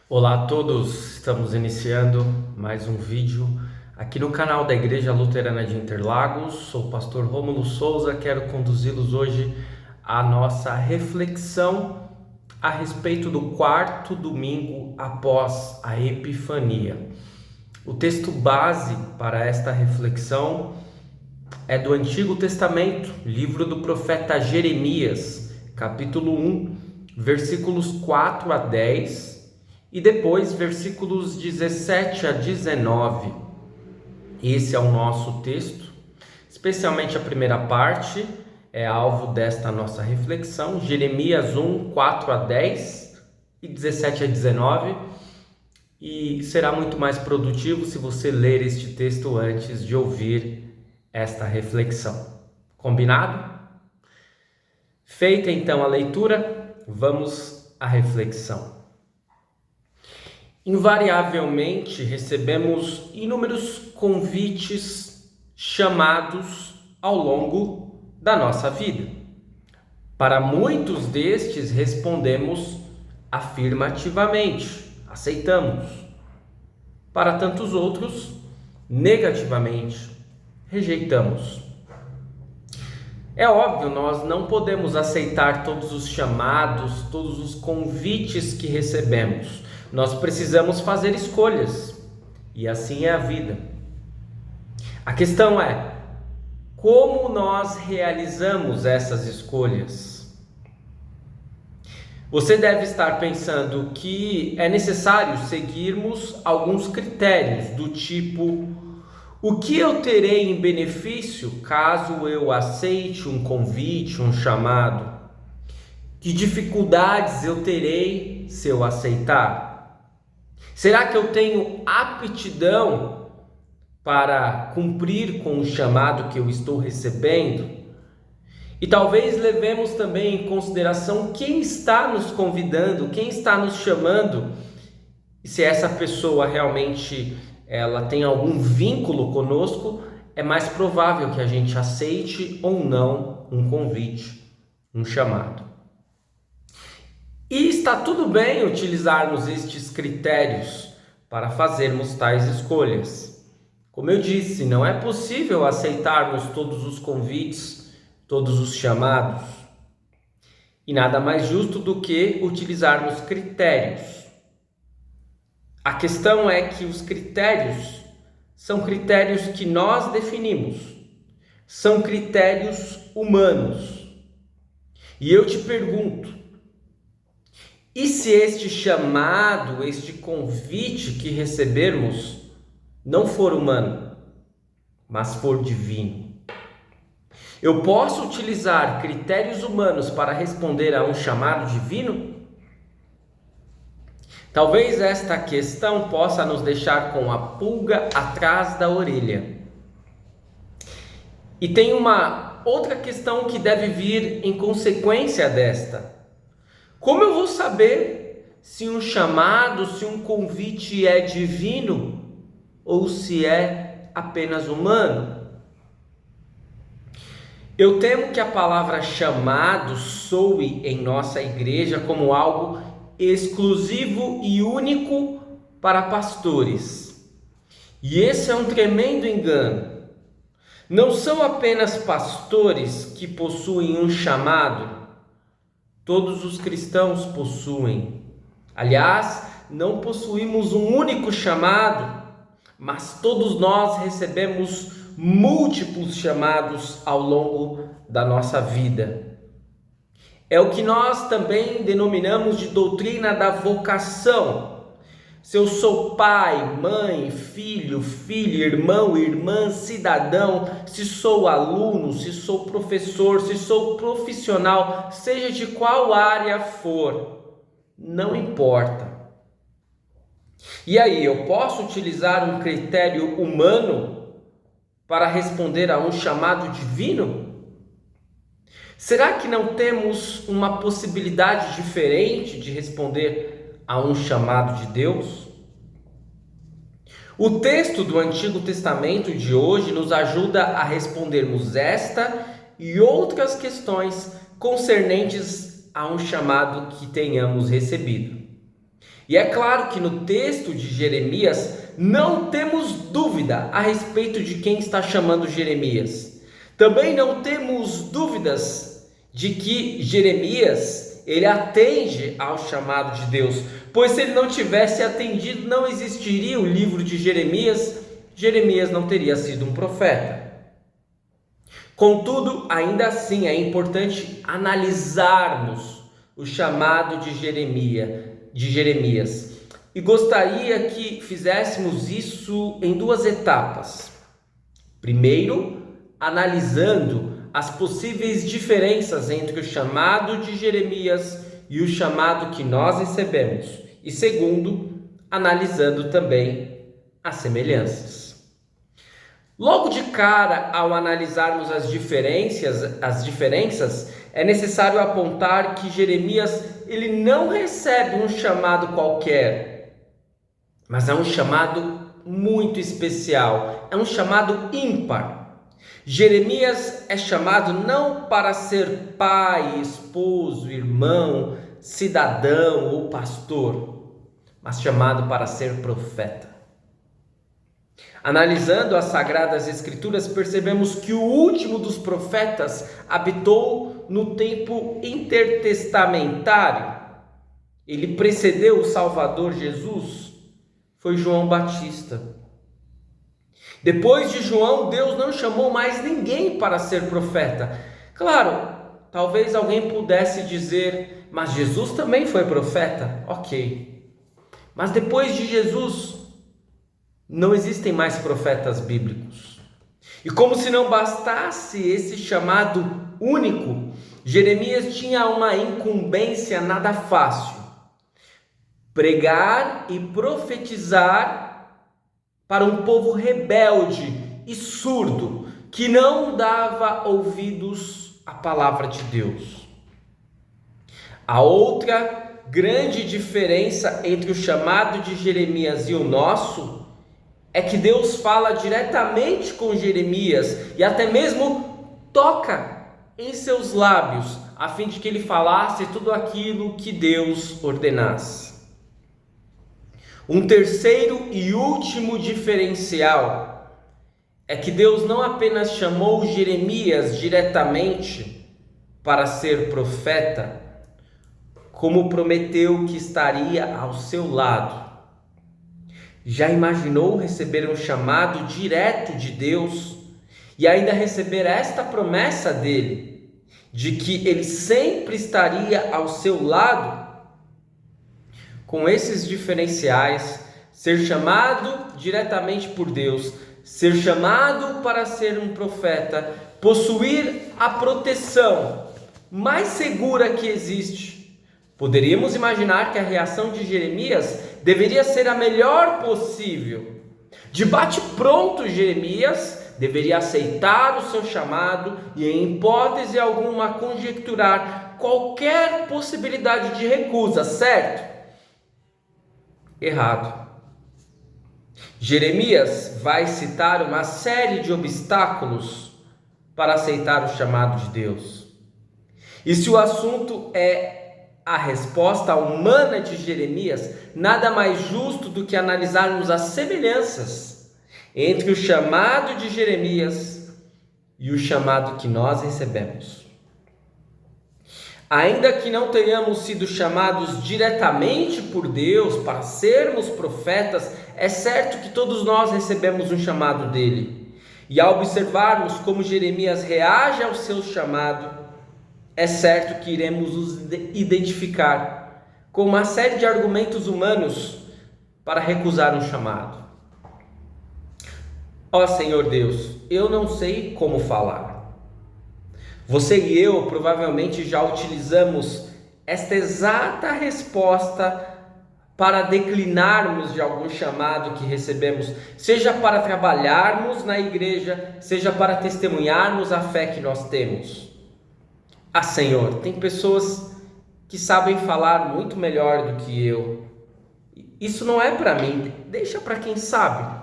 Olá a todos, estamos iniciando mais um vídeo aqui no canal da Igreja Luterana de Interlagos. Sou o pastor Rômulo Souza, quero conduzi-los hoje à nossa reflexão a respeito do quarto domingo após a Epifania. O texto base para esta reflexão é do Antigo Testamento, livro do profeta Jeremias, capítulo 1, versículos 4 a 10. E depois versículos 17 a 19. Esse é o nosso texto, especialmente a primeira parte, é alvo desta nossa reflexão, Jeremias 1, 4 a 10 e 17 a 19. E será muito mais produtivo se você ler este texto antes de ouvir esta reflexão. Combinado? Feita então a leitura, vamos à reflexão. Invariavelmente recebemos inúmeros convites, chamados ao longo da nossa vida. Para muitos destes respondemos afirmativamente, aceitamos. Para tantos outros, negativamente, rejeitamos. É óbvio, nós não podemos aceitar todos os chamados, todos os convites que recebemos. Nós precisamos fazer escolhas, e assim é a vida. A questão é, como nós realizamos essas escolhas? Você deve estar pensando que é necessário seguirmos alguns critérios do tipo: o que eu terei em benefício caso eu aceite um convite, um chamado? Que dificuldades eu terei se eu aceitar? Será que eu tenho aptidão para cumprir com o chamado que eu estou recebendo? E talvez levemos também em consideração quem está nos convidando, quem está nos chamando, e se essa pessoa realmente ela tem algum vínculo conosco, é mais provável que a gente aceite ou não um convite, um chamado. E está tudo bem utilizarmos estes critérios para fazermos tais escolhas. Como eu disse, não é possível aceitarmos todos os convites, todos os chamados. E nada mais justo do que utilizarmos critérios. A questão é que os critérios são critérios que nós definimos, são critérios humanos. E eu te pergunto, e se este chamado, este convite que recebermos não for humano, mas for divino? Eu posso utilizar critérios humanos para responder a um chamado divino? Talvez esta questão possa nos deixar com a pulga atrás da orelha. E tem uma outra questão que deve vir em consequência desta. Como eu vou saber se um chamado, se um convite é divino ou se é apenas humano? Eu temo que a palavra chamado soe em nossa igreja como algo exclusivo e único para pastores. E esse é um tremendo engano. Não são apenas pastores que possuem um chamado. Todos os cristãos possuem. Aliás, não possuímos um único chamado, mas todos nós recebemos múltiplos chamados ao longo da nossa vida. É o que nós também denominamos de doutrina da vocação. Se eu sou pai, mãe, filho, filha, irmão, irmã, cidadão, se sou aluno, se sou professor, se sou profissional, seja de qual área for, não importa. E aí, eu posso utilizar um critério humano para responder a um chamado divino? Será que não temos uma possibilidade diferente de responder a um chamado de Deus? O texto do Antigo Testamento de hoje nos ajuda a respondermos esta e outras questões concernentes a um chamado que tenhamos recebido. E é claro que no texto de Jeremias não temos dúvida a respeito de quem está chamando Jeremias. Também não temos dúvidas de que Jeremias, ele atende ao chamado de Deus, pois se ele não tivesse atendido, não existiria o livro de Jeremias, Jeremias não teria sido um profeta. Contudo, ainda assim é importante analisarmos o chamado de Jeremias. E gostaria que fizéssemos isso em duas etapas. Primeiro, analisando as possíveis diferenças entre o chamado de Jeremias e o chamado que nós recebemos. E segundo, analisando também as semelhanças. Logo de cara, ao analisarmos as diferenças, é necessário apontar que Jeremias ele não recebe um chamado qualquer, mas é um chamado muito especial, é um chamado ímpar. Jeremias é chamado não para ser pai, esposo, irmão, cidadão ou pastor, mas chamado para ser profeta. Analisando as Sagradas Escrituras, percebemos que o último dos profetas habitou no tempo intertestamentário. Ele precedeu o Salvador Jesus, foi João Batista. Depois de João, Deus não chamou mais ninguém para ser profeta. Claro, talvez alguém pudesse dizer, mas Jesus também foi profeta. Ok, mas depois de Jesus, não existem mais profetas bíblicos. E como se não bastasse esse chamado único, Jeremias tinha uma incumbência nada fácil: pregar e profetizar para um povo rebelde e surdo, que não dava ouvidos à palavra de Deus. A outra grande diferença entre o chamado de Jeremias e o nosso é que Deus fala diretamente com Jeremias e até mesmo toca em seus lábios, a fim de que ele falasse tudo aquilo que Deus ordenasse. Um terceiro e último diferencial é que Deus não apenas chamou Jeremias diretamente para ser profeta, como prometeu que estaria ao seu lado. Já imaginou receber um chamado direto de Deus e ainda receber esta promessa dele, de que ele sempre estaria ao seu lado? Com esses diferenciais, ser chamado diretamente por Deus, ser chamado para ser um profeta, possuir a proteção mais segura que existe, poderíamos imaginar que a reação de Jeremias deveria ser a melhor possível. De bate-pronto, Jeremias deveria aceitar o seu chamado e, em hipótese alguma, conjecturar qualquer possibilidade de recusa, certo? Errado. Jeremias vai citar uma série de obstáculos para aceitar o chamado de Deus. E se o assunto é a resposta humana de Jeremias, nada mais justo do que analisarmos as semelhanças entre o chamado de Jeremias e o chamado que nós recebemos. Ainda que não tenhamos sido chamados diretamente por Deus para sermos profetas, é certo que todos nós recebemos um chamado dele. E ao observarmos como Jeremias reage ao seu chamado, é certo que iremos nos identificar com uma série de argumentos humanos para recusar um chamado. Ó Senhor Deus, eu não sei como falar. Você e eu provavelmente já utilizamos esta exata resposta para declinarmos de algum chamado que recebemos, seja para trabalharmos na igreja, seja para testemunharmos a fé que nós temos. Ah, Senhor, tem pessoas que sabem falar muito melhor do que eu. Isso não é para mim, deixa para quem sabe.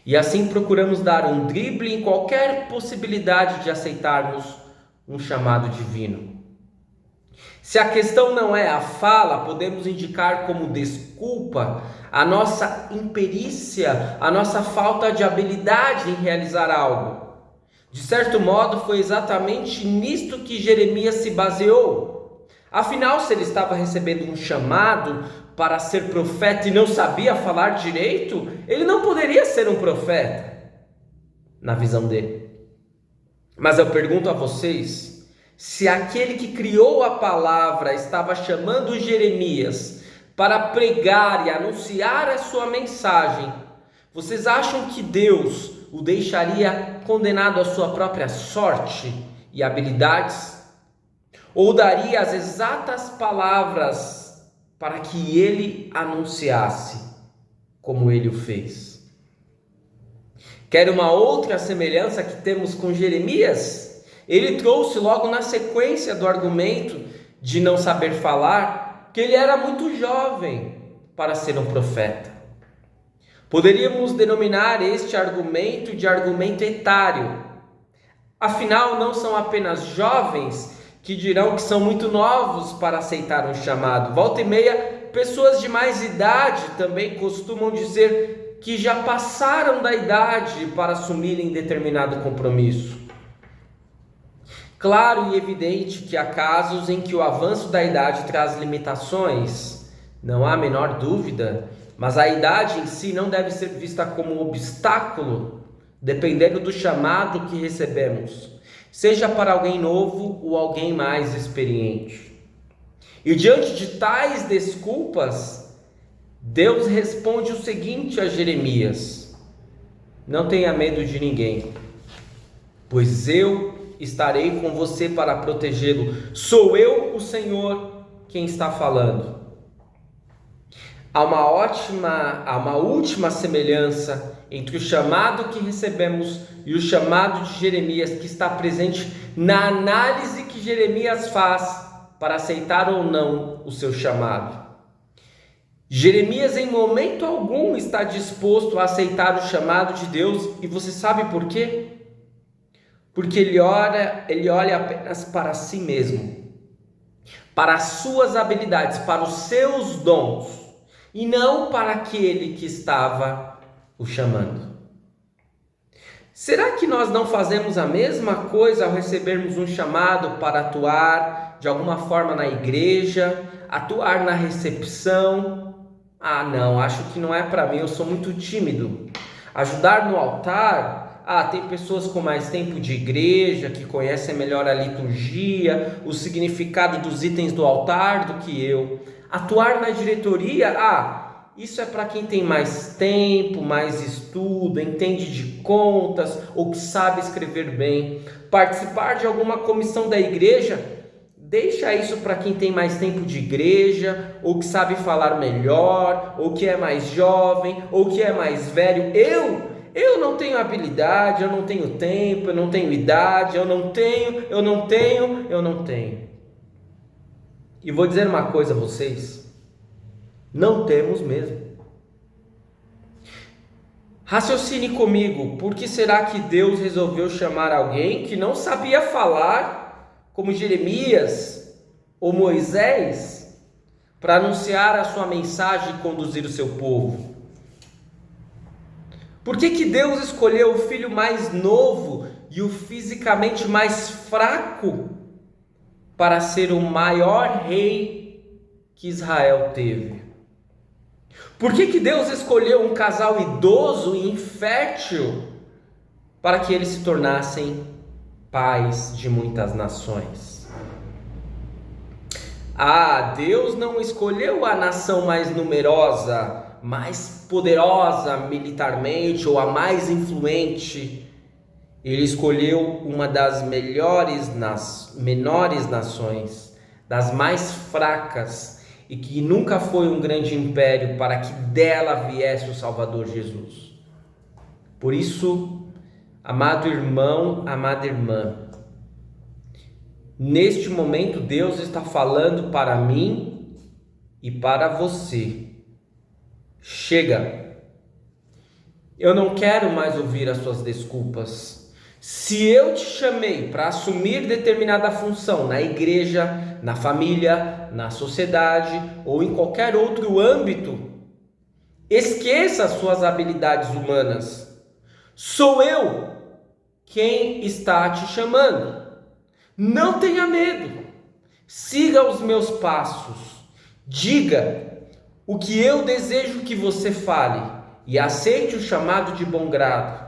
E assim procuramos dar um drible em qualquer possibilidade de aceitarmos um chamado divino. Se a questão não é a fala, podemos indicar como desculpa a nossa imperícia, a nossa falta de habilidade em realizar algo. De certo modo, foi exatamente nisto que Jeremias se baseou. Afinal, se ele estava recebendo um chamado para ser profeta e não sabia falar direito, ele não poderia ser um profeta, na visão dele. Mas eu pergunto a vocês, se aquele que criou a palavra estava chamando Jeremias para pregar e anunciar a sua mensagem, vocês acham que Deus o deixaria condenado à sua própria sorte e habilidades? Ou daria as exatas palavras para que ele anunciasse, como ele o fez? Quer uma outra semelhança que temos com Jeremias? Ele trouxe logo na sequência do argumento de não saber falar, que ele era muito jovem para ser um profeta. Poderíamos denominar este argumento de argumento etário. Afinal, não são apenas jovens que dirão que são muito novos para aceitar um chamado. Volta e meia, pessoas de mais idade também costumam dizer que já passaram da idade para assumirem determinado compromisso. Claro e evidente que há casos em que o avanço da idade traz limitações, não há a menor dúvida, mas a idade em si não deve ser vista como obstáculo, dependendo do chamado que recebemos, seja para alguém novo ou alguém mais experiente. E diante de tais desculpas, Deus responde o seguinte a Jeremias: não tenha medo de ninguém, pois eu estarei com você para protegê-lo. Sou eu, o Senhor, quem está falando. Há uma última semelhança entre o chamado que recebemos e o chamado de Jeremias, que está presente na análise que Jeremias faz para aceitar ou não o seu chamado. Jeremias em momento algum está disposto a aceitar o chamado de Deus, e você sabe por quê? Porque ele olha apenas para si mesmo, para as suas habilidades, para os seus dons, e não para aquele que estava o chamando. Será que nós não fazemos a mesma coisa ao recebermos um chamado para atuar de alguma forma na igreja, atuar na recepção? Ah, não, acho que não é para mim, eu sou muito tímido. Ajudar no altar? Tem pessoas com mais tempo de igreja, que conhecem melhor a liturgia, o significado dos itens do altar do que eu. Atuar na diretoria? Isso é para quem tem mais tempo, mais estudo, entende de contas ou que sabe escrever bem. Participar de alguma comissão da igreja? Deixa isso para quem tem mais tempo de igreja, ou que sabe falar melhor, ou que é mais jovem, ou que é mais velho. Eu não tenho habilidade, eu não tenho tempo, eu não tenho idade, eu não tenho. E vou dizer uma coisa a vocês, não temos mesmo. Raciocine comigo, por que será que Deus resolveu chamar alguém que não sabia falar, como Jeremias ou Moisés, para anunciar a sua mensagem e conduzir o seu povo? Por que Deus escolheu o filho mais novo e o fisicamente mais fraco para ser o maior rei que Israel teve? Por que Deus escolheu um casal idoso e infértil para que eles se tornassem pais de muitas nações? Deus não escolheu a nação mais numerosa, mais poderosa militarmente ou a mais influente. Ele escolheu uma das menores nações, das mais fracas, e que nunca foi um grande império, para que dela viesse o Salvador Jesus. Por isso, amado irmão, amada irmã, neste momento Deus está falando para mim e para você. Chega! Eu não quero mais ouvir as suas desculpas. Se eu te chamei para assumir determinada função na igreja, na família, na sociedade ou em qualquer outro âmbito, esqueça as suas habilidades humanas. Sou eu quem está te chamando. Não tenha medo. Siga os meus passos. Diga o que eu desejo que você fale e aceite o chamado de bom grado.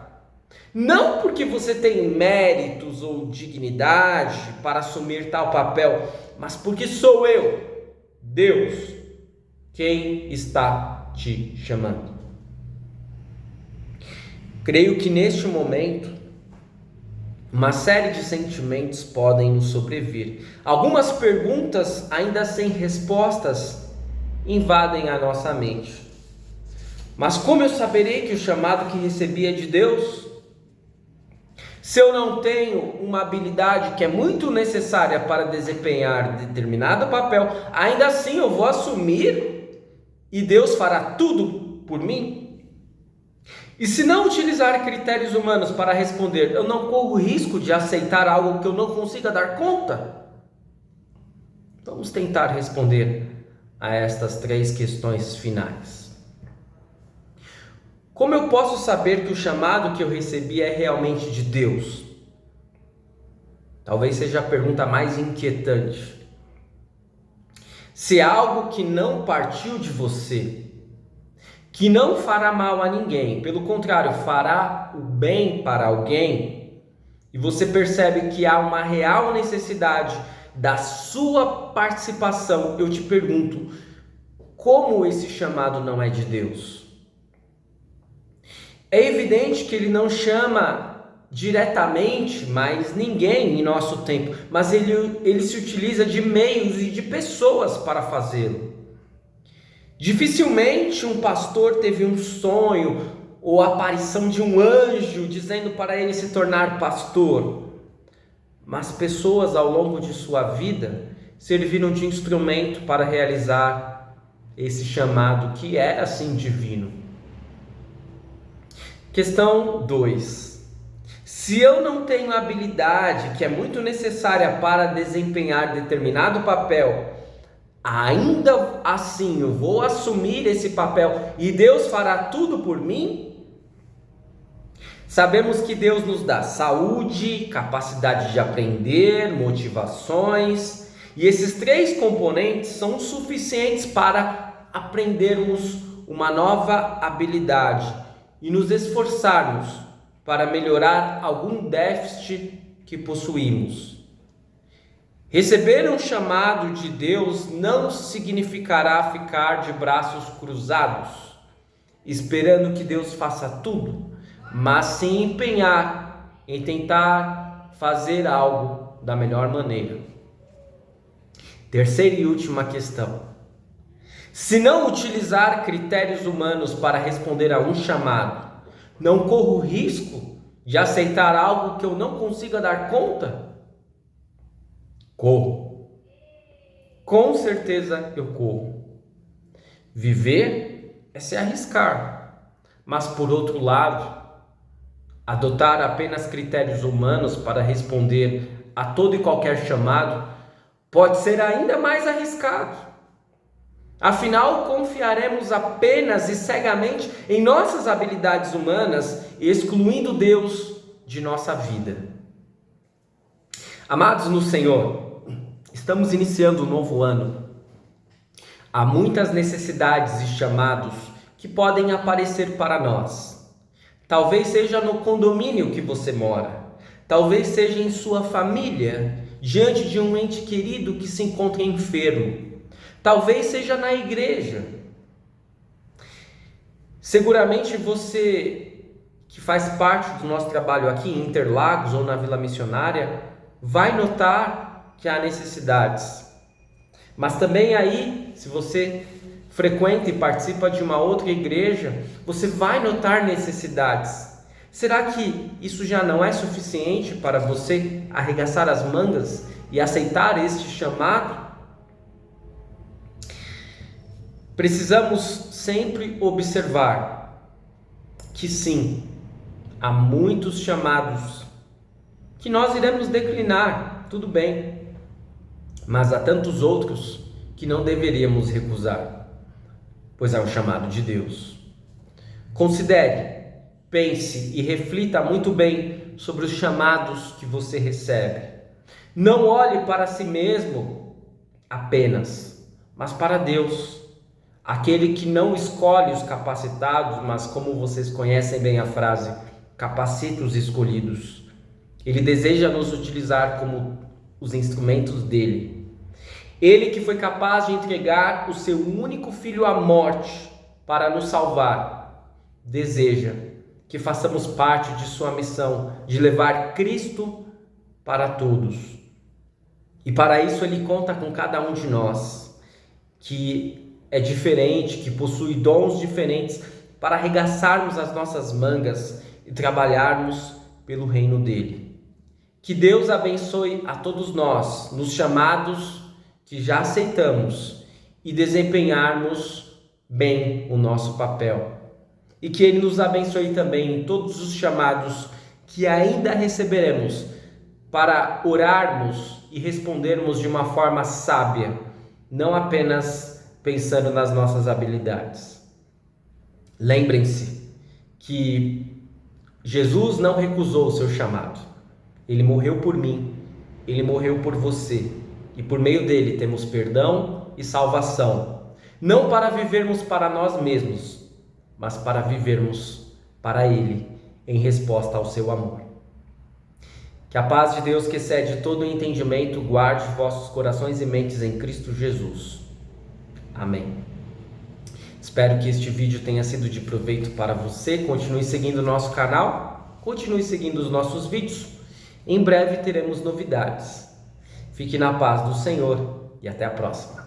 Não porque você tem méritos ou dignidade para assumir tal papel, mas porque sou eu, Deus, quem está te chamando. Creio que neste momento, uma série de sentimentos podem nos sobrevir. Algumas perguntas ainda sem respostas invadem a nossa mente. Mas como eu saberei que o chamado que recebi é de Deus? Se eu não tenho uma habilidade que é muito necessária para desempenhar determinado papel, ainda assim eu vou assumir e Deus fará tudo por mim? E se não utilizar critérios humanos para responder, eu não corro risco de aceitar algo que eu não consiga dar conta? Vamos tentar responder a estas 3 questões finais. Como eu posso saber que o chamado que eu recebi é realmente de Deus? Talvez seja a pergunta mais inquietante. Se é algo que não partiu de você, que não fará mal a ninguém, pelo contrário, fará o bem para alguém, e você percebe que há uma real necessidade da sua participação, eu te pergunto, como esse chamado não é de Deus? É evidente que ele não chama diretamente mais ninguém em nosso tempo, mas ele se utiliza de meios e de pessoas para fazê-lo. Dificilmente um pastor teve um sonho ou a aparição de um anjo dizendo para ele se tornar pastor, mas pessoas ao longo de sua vida serviram de instrumento para realizar esse chamado que era assim divino. Questão 2. Se eu não tenho a habilidade que é muito necessária para desempenhar determinado papel, ainda assim eu vou assumir esse papel e Deus fará tudo por mim? Sabemos que Deus nos dá saúde, capacidade de aprender, motivações, e esses 3 componentes são suficientes para aprendermos uma nova habilidade e nos esforçarmos para melhorar algum déficit que possuímos. Receber um chamado de Deus não significará ficar de braços cruzados, esperando que Deus faça tudo, mas sim empenhar em tentar fazer algo da melhor maneira. Terceira e última questão. Se não utilizar critérios humanos para responder a um chamado, não corro risco de aceitar algo que eu não consiga dar conta? Corro. Com certeza eu corro. Viver é se arriscar, mas por outro lado, adotar apenas critérios humanos para responder a todo e qualquer chamado pode ser ainda mais arriscado. Afinal, confiaremos apenas e cegamente em nossas habilidades humanas, excluindo Deus de nossa vida. Amados no Senhor, estamos iniciando um novo ano. Há muitas necessidades e chamados que podem aparecer para nós. Talvez seja no condomínio que você mora, talvez seja em sua família, diante de um ente querido que se encontra enfermo. Talvez seja na igreja. Seguramente você que faz parte do nosso trabalho aqui em Interlagos ou na Vila Missionária vai notar que há necessidades. Mas também aí, se você frequenta e participa de uma outra igreja, você vai notar necessidades. Será que isso já não é suficiente para você arregaçar as mangas e aceitar este chamado? Precisamos sempre observar que sim, há muitos chamados que nós iremos declinar, tudo bem, mas há tantos outros que não deveríamos recusar, pois é um chamado de Deus. Considere, pense e reflita muito bem sobre os chamados que você recebe. Não olhe para si mesmo apenas, mas para Deus, aquele que não escolhe os capacitados, mas, como vocês conhecem bem a frase, capacita os escolhidos. Ele deseja nos utilizar como os instrumentos dele. Ele que foi capaz de entregar o seu único filho à morte para nos salvar, deseja que façamos parte de sua missão de levar Cristo para todos. E para isso ele conta com cada um de nós, que é diferente, que possui dons diferentes, para arregaçarmos as nossas mangas e trabalharmos pelo reino dele. Que Deus abençoe a todos nós nos chamados que já aceitamos e desempenharmos bem o nosso papel. E que Ele nos abençoe também em todos os chamados que ainda receberemos, para orarmos e respondermos de uma forma sábia, não apenas pensando nas nossas habilidades. Lembrem-se que Jesus não recusou o seu chamado. Ele morreu por mim, Ele morreu por você, e por meio dele temos perdão e salvação, não para vivermos para nós mesmos, mas para vivermos para Ele, em resposta ao seu amor. Que a paz de Deus, que excede todo o entendimento, guarde vossos corações e mentes em Cristo Jesus. Amém. Espero que este vídeo tenha sido de proveito para você. Continue seguindo o nosso canal, continue seguindo os nossos vídeos. Em breve teremos novidades. Fique na paz do Senhor e até a próxima.